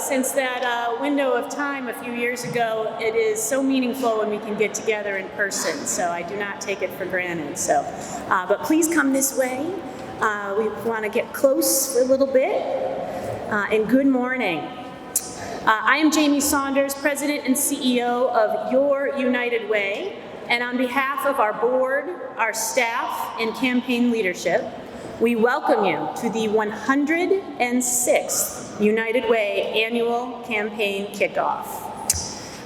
since that window of time a few years ago, it is so meaningful when we can get together in person. So I do not take it for granted. So, but please come this way. We want to get close for a little bit. And good morning. I am Jamie Saunders, President and CEO of Your United Way. And on behalf of our board, our staff, and campaign leadership, we welcome you to the 106th United Way Annual Campaign Kickoff.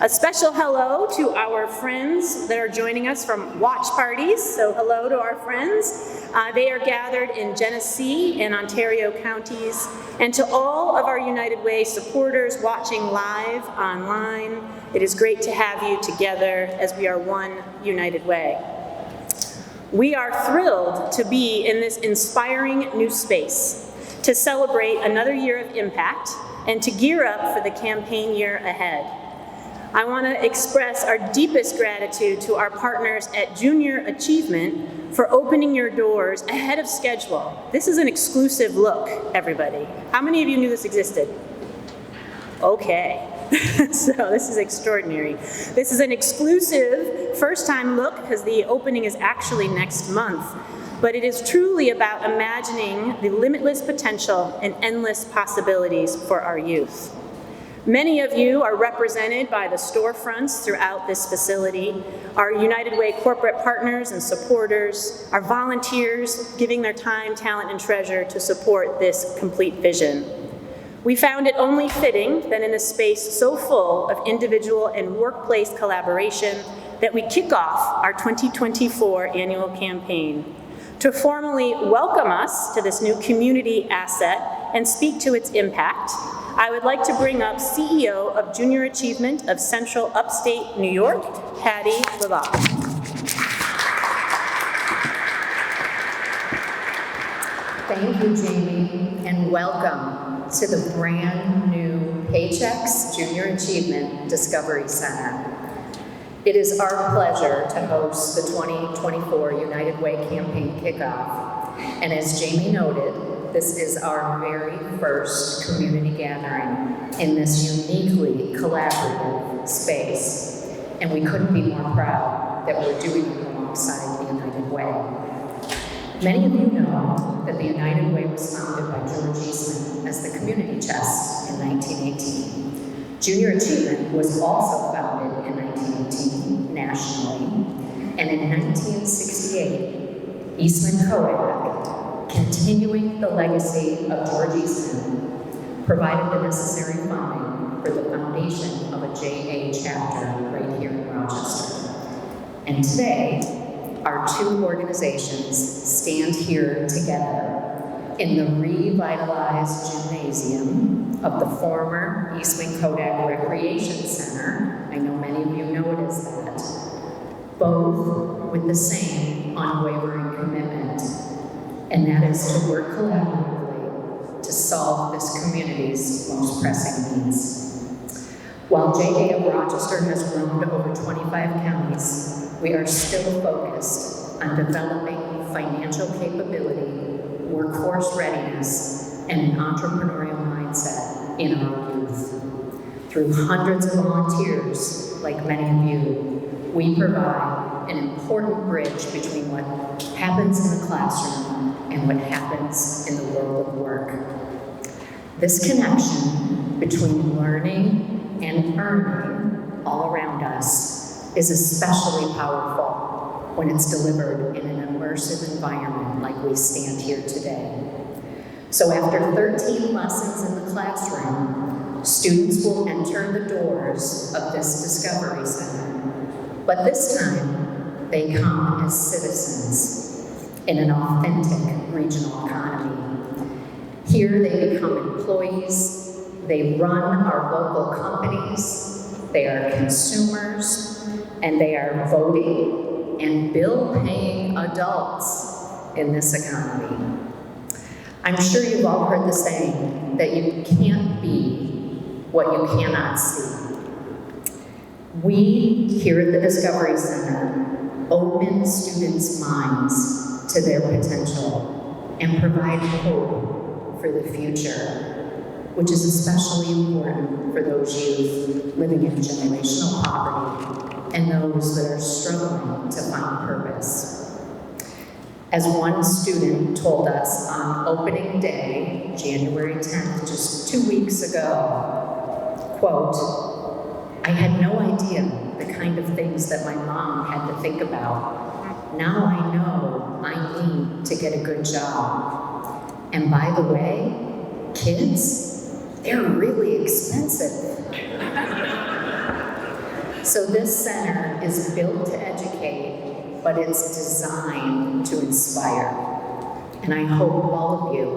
A special hello to our friends that are joining us from watch parties. So hello to our friends. They are gathered in Genesee and Ontario counties. And to all of our United Way supporters watching live online, it is great to have you together as we are one United Way. We are thrilled to be in this inspiring new space, to celebrate another year of impact, and to gear up for the campaign year ahead. I want to express our deepest gratitude to our partners at Junior Achievement for opening your doors ahead of schedule. This is an exclusive look, everybody. How many of you knew this existed? Okay. So this is extraordinary. This is an exclusive first-time look because the opening is actually next month. But it is truly about imagining the limitless potential and endless possibilities for our youth. Many of you are represented by the storefronts throughout this facility, our United Way corporate partners and supporters, our volunteers giving their time, talent, and treasure to support this complete vision. We found it only fitting that in a space so full of individual and workplace collaboration that we kick off our 2024 annual campaign. To formally welcome us to this new community asset and speak to its impact, I would like to bring up CEO of Junior Achievement of Central Upstate New York, Patty LaValle. Thank you, Jamie, and welcome to the brand new Paychex Junior Achievement Discovery Center. It is our pleasure to host the 2024 United Way Campaign Kickoff. And as Jamie noted, this is our very first community gathering in this uniquely collaborative space. And we couldn't be more proud that we're doing it alongside the United Way. Many of you know that the United Way was founded by George Eastman as the community chest in 1918. Junior Achievement was also founded in 1918 nationally, and in 1968, Eastman Kodak, continuing the legacy of George Eastman, provided the necessary funding for the foundation of a JA chapter right here in Rochester. And today, our two organizations stand here together in the revitalized gymnasium of the former Eastman Kodak Recreation Center. I know many of you know it as that. Both with the same unwavering commitment, and that is to work collaboratively to solve this community's most pressing needs. While JA of Rochester has grown to over 25 counties, we are still focused on developing financial capability, workforce readiness, and an entrepreneurial mindset in our youth. Through hundreds of volunteers, like many of you, we provide an important bridge between what happens in the classroom and what happens in the world of work. This connection between learning and earning all around us is especially powerful when it's delivered in an immersive environment like we stand here today. So after 13 lessons in the classroom, students will enter the doors of this Discovery Center. But this time, they come as citizens in an authentic regional economy. Here they become employees, they run our local companies, they are consumers, and they are voting and bill-paying adults in this economy. I'm sure you've all heard the saying that you can't be what you cannot see. We here at the Discovery Center open students' minds to their potential and provide hope for the future. which is especially important for those youth living in generational poverty and those that are struggling to find purpose. As one student told us on opening day, January 10th, just 2 weeks ago, quote, "I had no idea the kind of things that my mom had to think about. Now I know I need to get a good job. And by the way, kids, they're really expensive." So this center is built to educate, but it's designed to inspire. And I hope all of you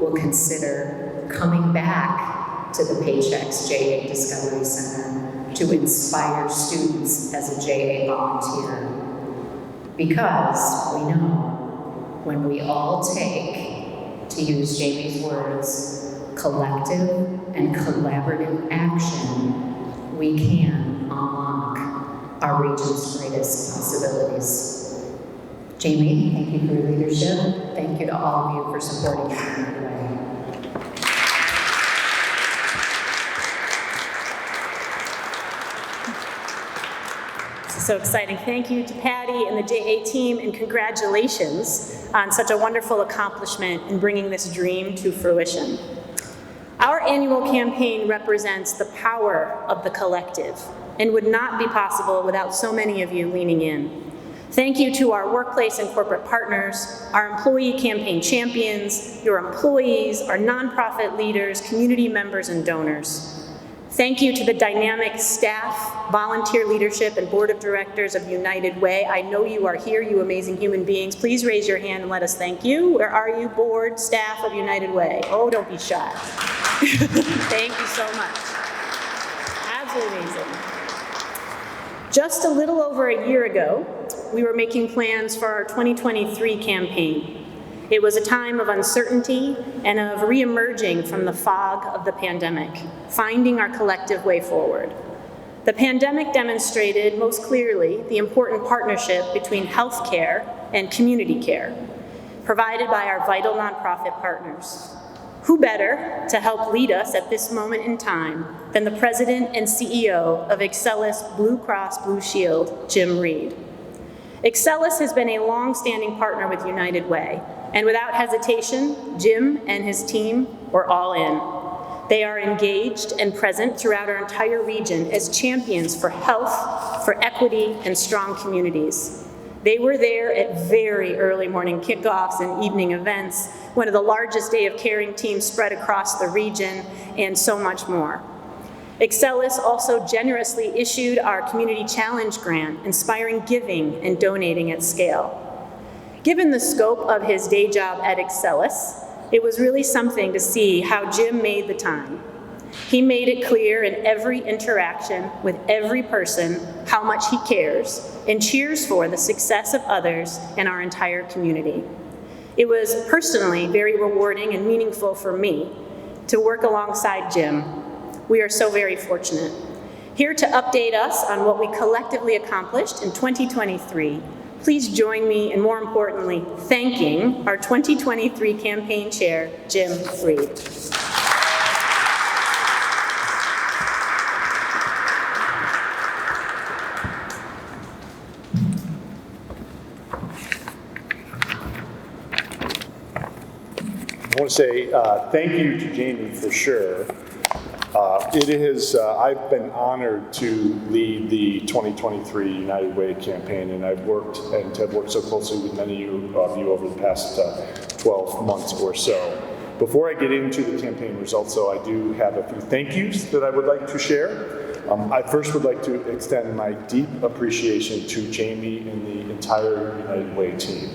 will consider coming back to the Paychex JA Discovery Center to inspire students as a JA volunteer. Because we know when we all take, to use Jamie's words, collective and collaborative action, we can unlock our region's greatest possibilities. Jamie, thank you for your leadership. Thank you to all of you for supporting me in that way. So exciting. Thank you to Patty and the JA team, and congratulations on such a wonderful accomplishment in bringing this dream to fruition. Our annual campaign represents the power of the collective and would not be possible without so many of you leaning in. Thank you to our workplace and corporate partners, our employee campaign champions, your employees, our nonprofit leaders, community members, and donors. Thank you to the dynamic staff, volunteer leadership, and board of directors of United Way. I know you are here, you amazing human beings. Please raise your hand and let us thank you. Where are you, board, staff of United Way? Oh, don't be shy. Thank you so much. Absolutely amazing. Just a little over a year ago, we were making plans for our 2023 campaign. It was a time of uncertainty and of re-emerging from the fog of the pandemic, finding our collective way forward. The pandemic demonstrated most clearly the important partnership between healthcare and community care, provided by our vital nonprofit partners. Who better to help lead us at this moment in time than the president and CEO of Excellus BlueCross Blue Shield, Jim Reed. Excellus has been a long-standing partner with United Way, and without hesitation, Jim and his team were all in. They are engaged and present throughout our entire region as champions for health, for equity, and strong communities. They were there at very early morning kickoffs and evening events, one of the largest day of caring teams spread across the region, and so much more. Excellus also generously issued our Community Challenge Grant, inspiring giving and donating at scale. Given the scope of his day job at Excellus, it was really something to see how Jim made the time. He made it clear in every interaction with every person how much he cares and cheers for the success of others in our entire community. It was personally very rewarding and meaningful for me to work alongside Jim. We are so very fortunate. Here to update us on what we collectively accomplished in 2023, please join me in, more importantly, thanking our 2023 campaign chair, Jim Reed. I want to say thank you to Jamie for sure. I've been honored to lead the 2023 United Way campaign, and have worked so closely with many of you over the past 12 months or so. Before I get into the campaign results, though, I do have a few thank yous that I would like to share. I first would like to extend my deep appreciation to Jamie and the entire United Way team.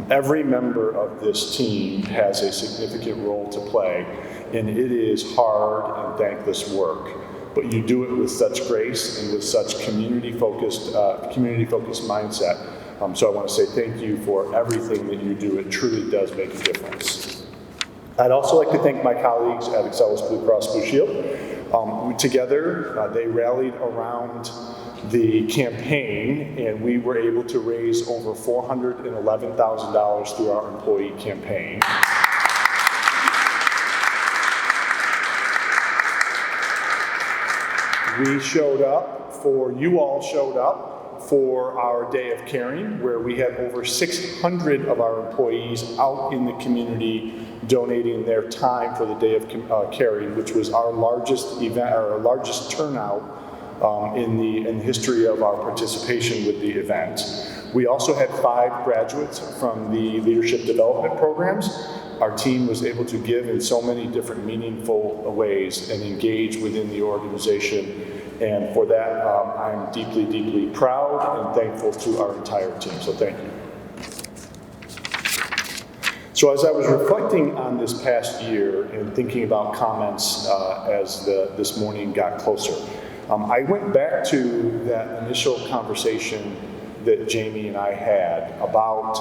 Every member of this team has a significant role to play, and it is hard and thankless work, but you do it with such grace and with such community-focused mindset. So I want to say thank you for everything that you do. It truly does make a difference. I'd also like to thank my colleagues at Excellus BlueCross Blue Shield. Together, they rallied around the campaign, and we were able to raise over $411,000 through our employee campaign. You all showed up for our Day of Caring, where we had over 600 of our employees out in the community donating their time for the Day of Caring, which was our largest event, our largest turnout in the history of our participation with the event. We also had 5 graduates from the leadership development programs. Our team was able to give in so many different meaningful ways and engage within the organization. And for that, I'm deeply, deeply proud and thankful to our entire team. So thank you. So as I was reflecting on this past year and thinking about comments as this morning got closer, I went back to that initial conversation that Jamie and I had about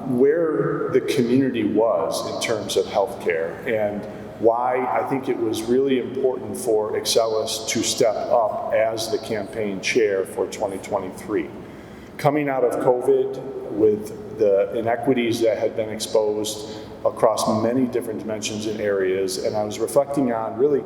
where the community was in terms of healthcare and why I think it was really important for Excellus to step up as the campaign chair for 2023. Coming out of COVID with the inequities that had been exposed across many different dimensions and areas, and I was reflecting on really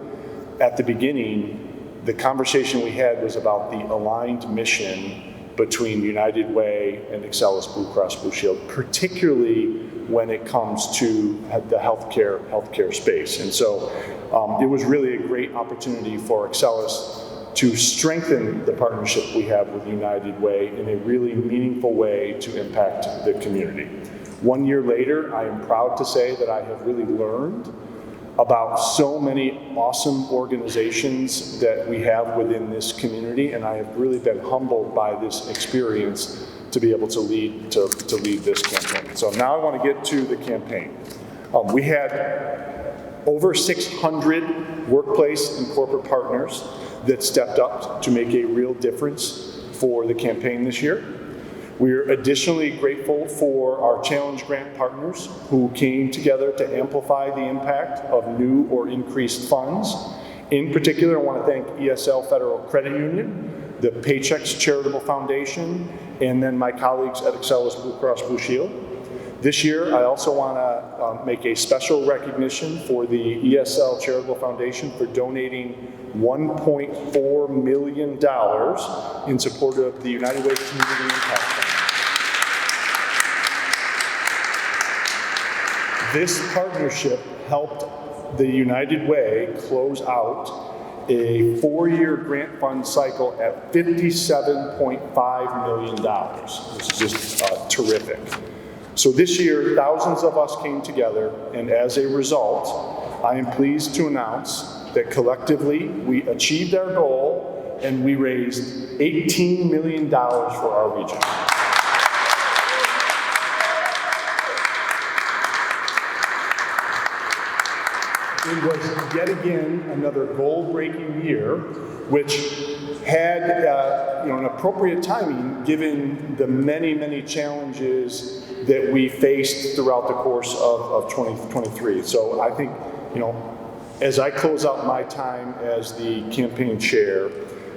at the beginning, the conversation we had was about the aligned mission between United Way and Excellus BlueCross Blue Shield, particularly when it comes to the healthcare space. And so it was really a great opportunity for Excellus to strengthen the partnership we have with United Way in a really meaningful way to impact the community. 1 year later, I am proud to say that I have really learned about so many awesome organizations that we have within this community, and I have really been humbled by this experience to be able to lead this campaign. So now I want to get to the campaign. We had over 600 workplace and corporate partners that stepped up to make a real difference for the campaign this year. We're additionally grateful for our Challenge Grant partners who came together to amplify the impact of new or increased funds. In particular, I want to thank ESL Federal Credit Union, the Paychecks Charitable Foundation, and then my colleagues at Excellus BlueCross Blue Shield. This year, I also want to make a special recognition for the ESL Charitable Foundation for donating $1.4 million in support of the United Way Community Impact Fund. This partnership helped the United Way close out a 4-year grant fund cycle at $57.5 million, which is just terrific. So this year, thousands of us came together, and as a result, I am pleased to announce that collectively we achieved our goal and we raised $18 million for our region. It was yet again another goal-breaking year, which had an appropriate timing given the many, many challenges that we faced throughout the course of 2023. So I think, as I close out my time as the campaign chair,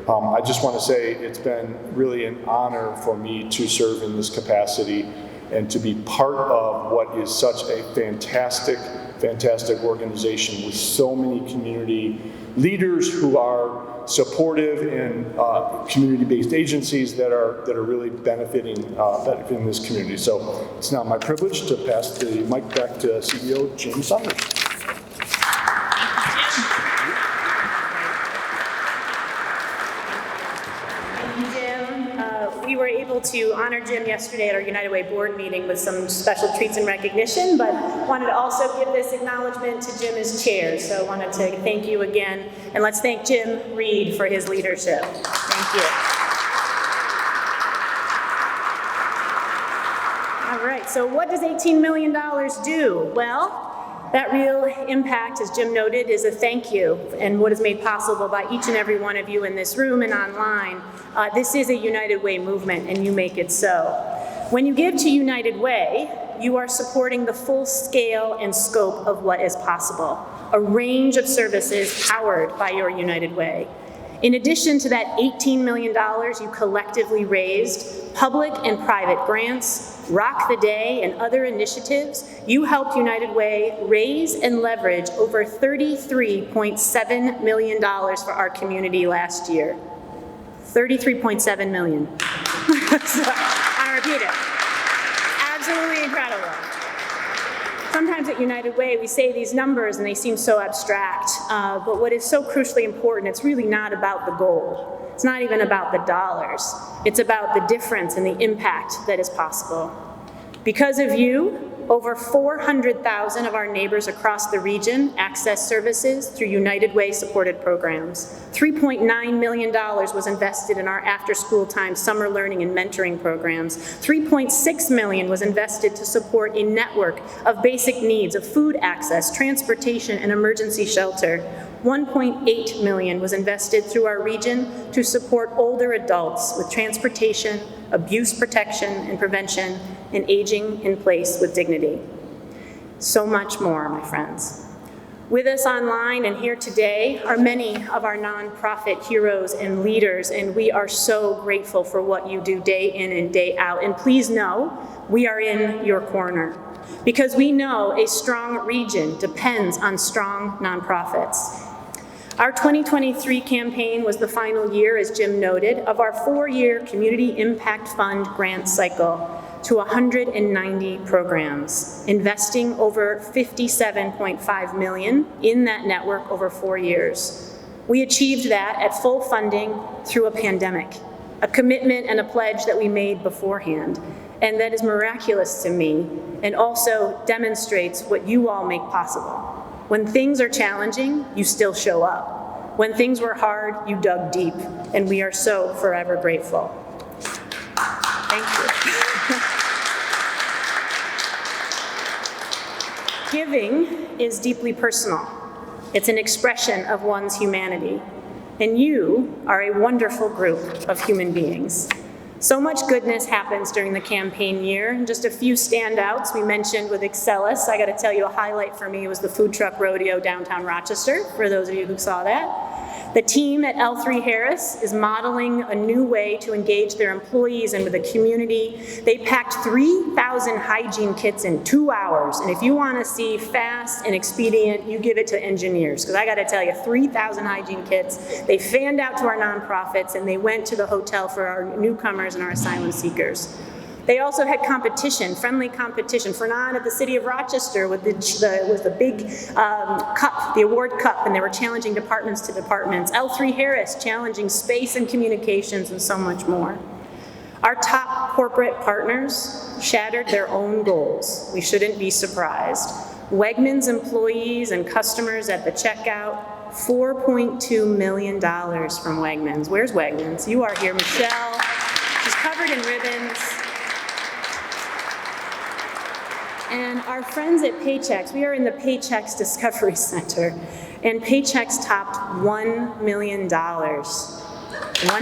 I just want to say it's been really an honor for me to serve in this capacity and to be part of what is such a fantastic organization with so many community leaders who are supportive and community-based agencies that are really benefiting this community. So it's now my privilege to pass the mic back to CEO Jim Summers. We were able to honor Jim yesterday at our United Way board meeting with some special treats and recognition, but wanted to also give this acknowledgement to Jim as chair. So I wanted to thank you again, and let's thank Jim Reed for his leadership. Thank you. All right, so what does $18 million do? Well, that real impact, as Jim noted, is a thank you, and what is made possible by each and every one of you in this room and online. This is a United Way movement, and you make it so. When you give to United Way, you are supporting the full scale and scope of what is possible, a range of services powered by your United Way. In addition to that $18 million you collectively raised, public and private grants, Rock the Day, and other initiatives, you helped United Way raise and leverage over $33.7 million for our community last year. $33.7 million. So, I'll repeat it. Absolutely incredible. Sometimes at United Way, we say these numbers and they seem so abstract, but what is so crucially important, it's really not about the goal. It's not even about the dollars. It's about the difference and the impact that is possible. Because of you, over 400,000 of our neighbors across the region access services through United Way supported programs. $3.9 million was invested in our after-school time summer learning and mentoring programs. $3.6 million was invested to support a network of basic needs of food access, transportation, and emergency shelter. $1.8 million was invested through our region to support older adults with transportation, abuse protection and prevention, and aging in place with dignity. So much more, my friends. With us online and here today are many of our nonprofit heroes and leaders, and we are so grateful for what you do day in and day out. And please know, we are in your corner, because we know a strong region depends on strong nonprofits. Our 2023 campaign was the final year, as Jim noted, of our 4-year Community Impact Fund grant cycle to 190 programs, investing over $57.5 million in that network over 4 years. We achieved that at full funding through a pandemic, a commitment and a pledge that we made beforehand, and that is miraculous to me and also demonstrates what you all make possible. When things are challenging, you still show up. When things were hard, you dug deep, and we are so forever grateful. Thank you. Giving is deeply personal. It's an expression of one's humanity, and you are a wonderful group of human beings. So much goodness happens during the campaign year. Just a few standouts we mentioned with Excellus. I got to tell you, a highlight for me was the food truck rodeo downtown Rochester, for those of you who saw that. The team at L3 Harris is modeling a new way to engage their employees and with the community. They packed 3,000 hygiene kits in 2 hours. And if you want to see fast and expedient, you give it to engineers. Because I got to tell you, 3,000 hygiene kits. They fanned out to our nonprofits and they went to the hotel for our newcomers and our asylum seekers. They also had competition, friendly competition. Fernand at the City of Rochester with the big cup, the award cup, and they were challenging departments to departments. L3 Harris challenging space and communications and so much more. Our top corporate partners shattered their own goals. We shouldn't be surprised. Wegmans employees and customers at the checkout, $4.2 million from Wegmans. Where's Wegmans? You are here, Michelle. She's covered in ribbons. And our friends at Paychex, we are in the Paychex Discovery Center, and Paychex topped $1 million. $1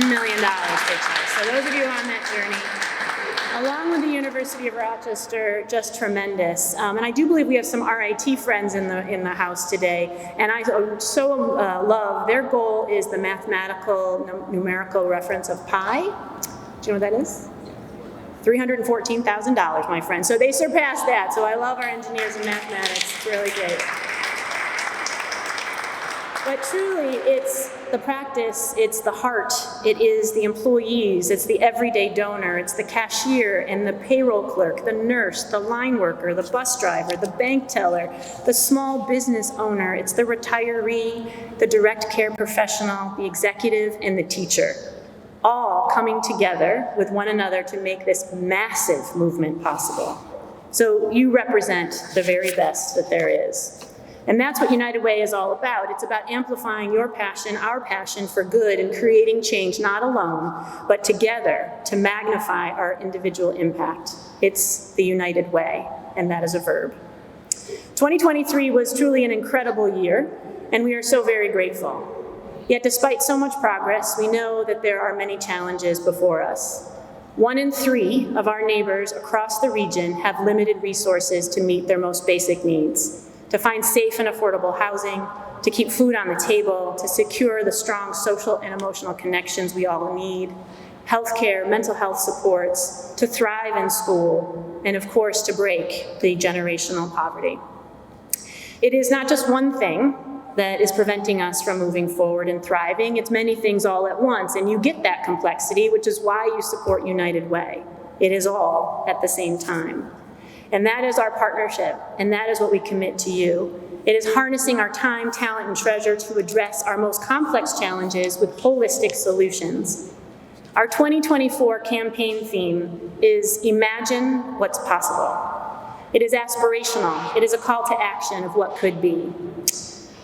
million, Paychex. So those of you on that journey, along with the University of Rochester, just tremendous. And I do believe we have some RIT friends in the house today, and I so love, their goal is the mathematical, numerical reference of pi. Do you know what that is? $314,000, my friend. So they surpassed that. So I love our engineers and mathematics. It's really great. But truly, it's the practice, it's the heart, it is the employees, it's the everyday donor, it's the cashier and the payroll clerk, the nurse, the line worker, the bus driver, the bank teller, the small business owner, it's the retiree, the direct care professional, the executive, and the teacher. All coming together with one another to make this massive movement possible. So you represent the very best that there is. And that's what United Way is all about. It's about amplifying your passion, our passion for good, and creating change, not alone, but together to magnify our individual impact. It's the United Way, and that is a verb. 2023 was truly an incredible year, and we are so very grateful. Yet despite so much progress, we know that there are many challenges before us. 1 in 3 of our neighbors across the region have limited resources to meet their most basic needs, to find safe and affordable housing, to keep food on the table, to secure the strong social and emotional connections we all need, healthcare, mental health supports, to thrive in school, and of course to break the generational poverty. It is not just one thing that is preventing us from moving forward and thriving. It's many things all at once, and you get that complexity, which is why you support United Way. It is all at the same time. And that is our partnership, and that is what we commit to you. It is harnessing our time, talent, and treasure to address our most complex challenges with holistic solutions. Our 2024 campaign theme is Imagine What's Possible. It is aspirational. It is a call to action of what could be.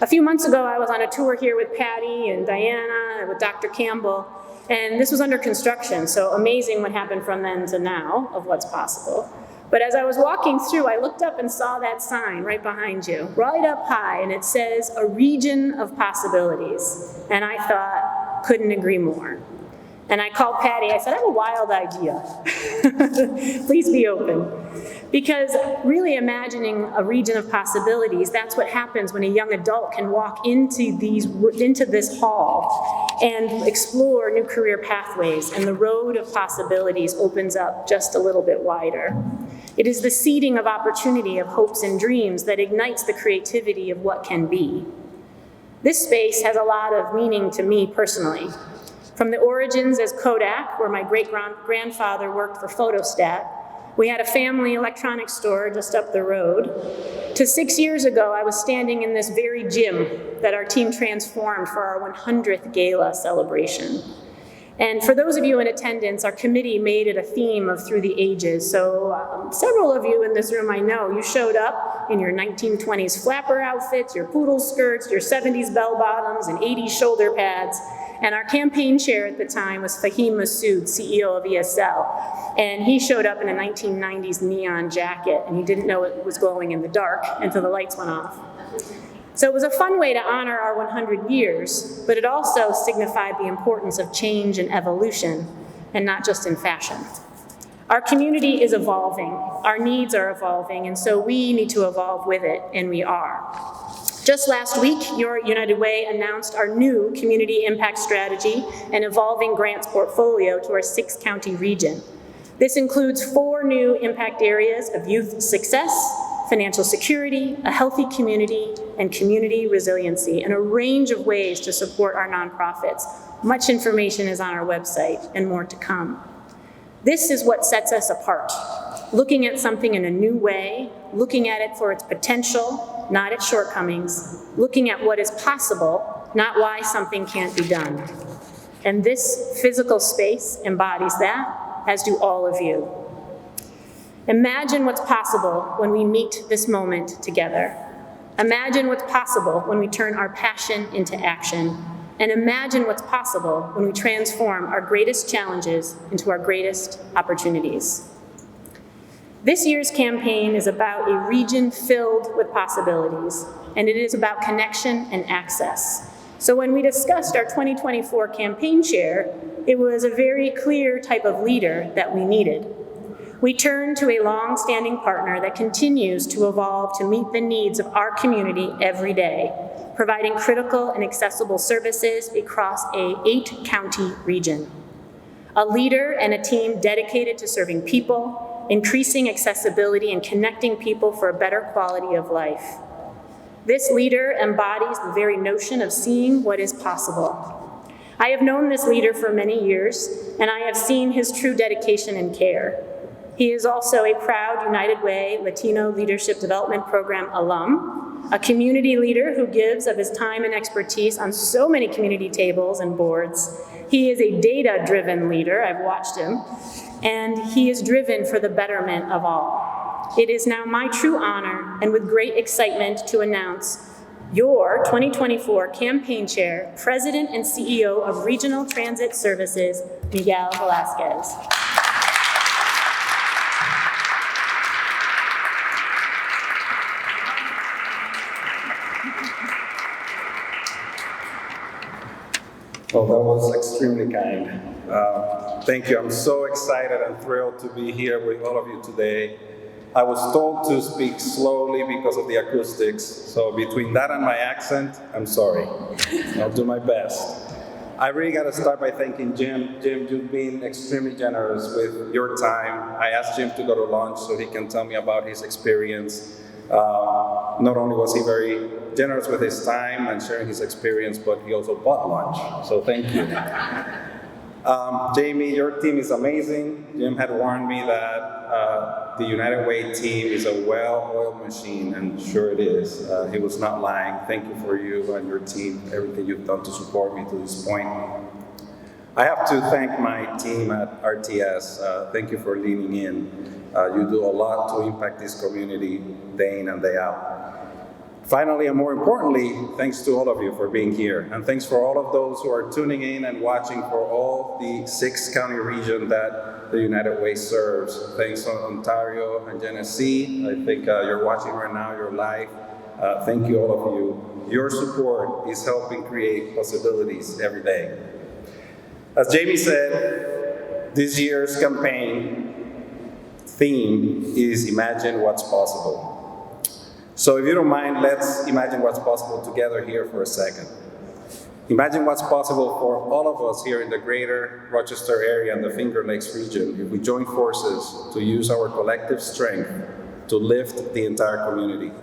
A few months ago, I was on a tour here with Patty and Diana and with Dr. Campbell, and this was under construction, so amazing what happened from then to now of what's possible. But as I was walking through, I looked up and saw that sign right behind you, right up high, and it says, a region of possibilities. And I thought, couldn't agree more. And I called Patty, I said, I have a wild idea. Please be open. Because really imagining a region of possibilities, that's what happens when a young adult can walk into this hall and explore new career pathways, and the road of possibilities opens up just a little bit wider. It is the seeding of opportunity, of hopes and dreams, that ignites the creativity of what can be. This space has a lot of meaning to me personally. From the origins as Kodak, where my great-grandfather worked for Photostat, we had a family electronics store just up the road, to 6 years ago, I was standing in this very gym that our team transformed for our 100th gala celebration. And for those of you in attendance, our committee made it a theme of through the ages. So several of you in this room I know, you showed up in your 1920s flapper outfits, your poodle skirts, your 70s bell bottoms, and 80s shoulder pads. And our campaign chair at the time was Fahim Massoud, CEO of ESL. And he showed up in a 1990s neon jacket, and he didn't know it was glowing in the dark until the lights went off. So it was a fun way to honor our 100 years, but it also signified the importance of change and evolution, and not just in fashion. Our community is evolving, our needs are evolving, and so we need to evolve with it, and we are. Just last week, your United Way announced our new community impact strategy and evolving grants portfolio to our 6-county region. This includes 4 new impact areas of youth success, financial security, a healthy community, and community resiliency, and a range of ways to support our nonprofits. Much information is on our website, and more to come. This is what sets us apart, looking at something in a new way, looking at it for its potential, not its shortcomings, looking at what is possible, not why something can't be done. And this physical space embodies that, as do all of you. Imagine what's possible when we meet this moment together. Imagine what's possible when we turn our passion into action. And imagine what's possible when we transform our greatest challenges into our greatest opportunities. This year's campaign is about a region filled with possibilities, and it is about connection and access. So when we discussed our 2024 campaign chair, it was a very clear type of leader that we needed. We turned to a long-standing partner that continues to evolve to meet the needs of our community every day, providing critical and accessible services across a 8-county region. A leader and a team dedicated to serving people, increasing accessibility, and connecting people for a better quality of life. This leader embodies the very notion of seeing what is possible. I have known this leader for many years, and I have seen his true dedication and care. He is also a proud United Way Latino Leadership Development Program alum, a community leader who gives of his time and expertise on so many community tables and boards. He is a data-driven leader, I've watched him, and he is driven for the betterment of all. It is now my true honor and with great excitement to announce your 2024 Campaign Chair, President and CEO of Regional Transit Services, Miguel Velázquez. Well, that was extremely kind. Thank you. I'm so excited and thrilled to be here with all of you today. I was told to speak slowly because of the acoustics, so between that and my accent, I'm sorry. I'll do my best. I really got to start by thanking Jim. Jim, you've been extremely generous with your time. I asked Jim to go to lunch so he can tell me about his experience. Not only was he very generous with his time and sharing his experience, but he also bought lunch. So thank you. Jamie, your team is amazing. Jim had warned me that the United Way team is a well-oiled machine, and sure it is. He was not lying. Thank you for you and your team, everything you've done to support me to this point. I have to thank my team at RTS. Thank you for leaning in. You do a lot to impact this community day in and day out. Finally, and more importantly, thanks to all of you for being here. And thanks for all of those who are tuning in and watching for all the 6-county region that the United Way serves. Thanks to Ontario and Genesee. I think you're watching right now, you're live. Thank you, all of you. Your support is helping create possibilities every day. As Jamie said, this year's campaign theme is Imagine What's Possible. So if you don't mind, let's imagine what's possible together here for a second. Imagine what's possible for all of us here in the greater Rochester area and the Finger Lakes region if we join forces to use our collective strength to lift the entire community.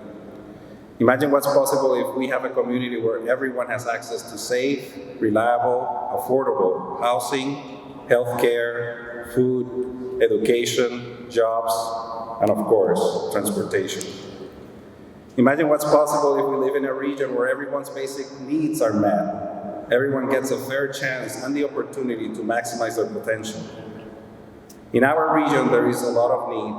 Imagine what's possible if we have a community where everyone has access to safe, reliable, affordable housing, healthcare, food, education, jobs, and of course, transportation. Imagine what's possible if we live in a region where everyone's basic needs are met. Everyone gets a fair chance and the opportunity to maximize their potential. In our region, there is a lot of need,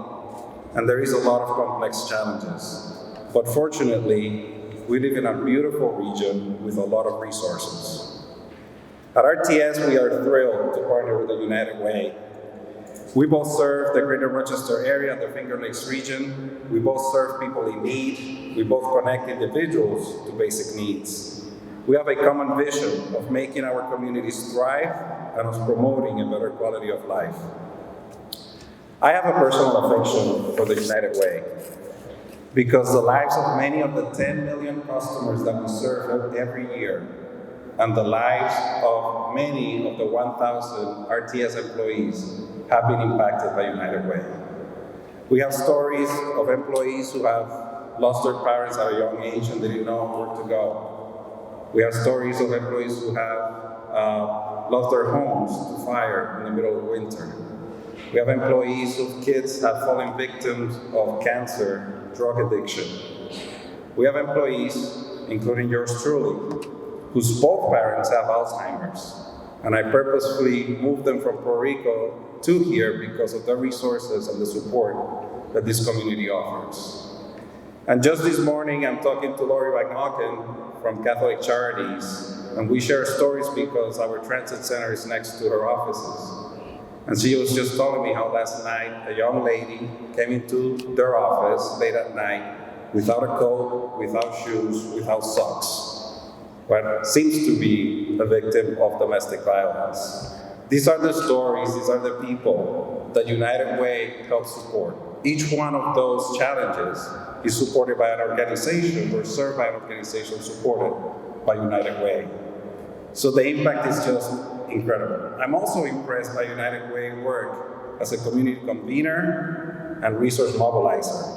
and there is a lot of complex challenges. But fortunately, we live in a beautiful region with a lot of resources. At RTS, we are thrilled to partner with the United Way. We both serve the greater Rochester area and the Finger Lakes region. We both serve people in need. We both connect individuals to basic needs. We have a common vision of making our communities thrive and of promoting a better quality of life. I have a personal affection for the United Way because the lives of many of the 10 million customers that we serve every year and the lives of many of the 1,000 RTS employees have been impacted by United Way. We have stories of employees who have lost their parents at a young age and they didn't know where to go. We have stories of employees who have lost their homes to fire in the middle of winter. We have employees whose kids have fallen victims of cancer, drug addiction. We have employees, including yours truly, whose both parents have Alzheimer's. And I purposefully moved them from Puerto Rico to here because of the resources and the support that this community offers. And just this morning, I'm talking to Lori McNaughton from Catholic Charities, and we share stories because our transit center is next to her offices. And she was just telling me how last night a young lady came into their office late at night without a coat, without shoes, without socks, but seems to be a victim of domestic violence. These are the stories, these are the people that United Way helps support. Each one of those challenges is supported by an organization or served by an organization supported by United Way. So the impact is just incredible. I'm also impressed by United Way work as a community convener and resource mobilizer,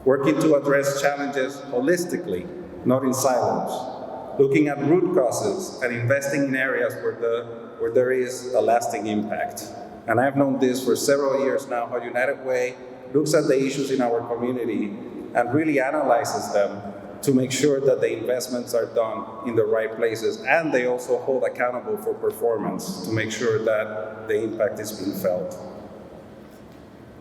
working to address challenges holistically, not in silos, looking at root causes and investing in areas where there is a lasting impact. And I've known this for several years now, how United Way looks at the issues in our community and really analyzes them to make sure that the investments are done in the right places, and they also hold accountable for performance to make sure that the impact is being felt.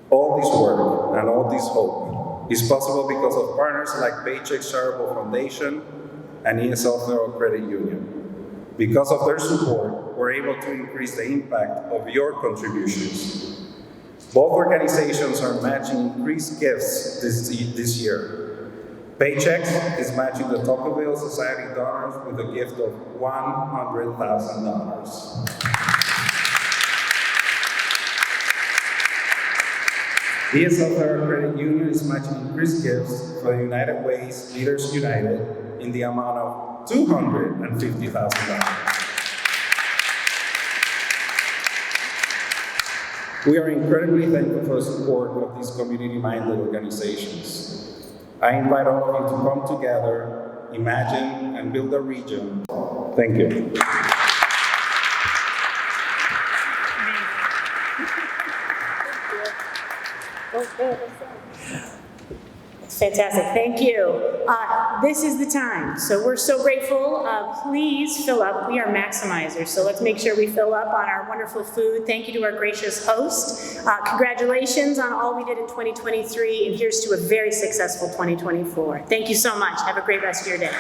All this work and all this hope is possible because of partners like Paycheck Charitable Foundation and ESL Federal Credit Union. Because of their support, we're able to increase the impact of your contributions. Both organizations are matching increased gifts this year. Paychex is matching the Tocqueville Society donors with a gift of $100,000. ESL Federal Credit Union is matching increased gifts for the United Way's Leaders United in the amount of $250,000. We are incredibly thankful for the support of these community-minded organizations. I invite all of you to come together, imagine, and build a region. Thank you. Fantastic, thank you. This is the time, so we're so grateful. Please fill up. We are maximizers, so let's make sure we fill up on our wonderful food. Thank you to our gracious host. Congratulations on all we did in 2023, and here's to a very successful 2024. Thank you so much. Have a great rest of your day.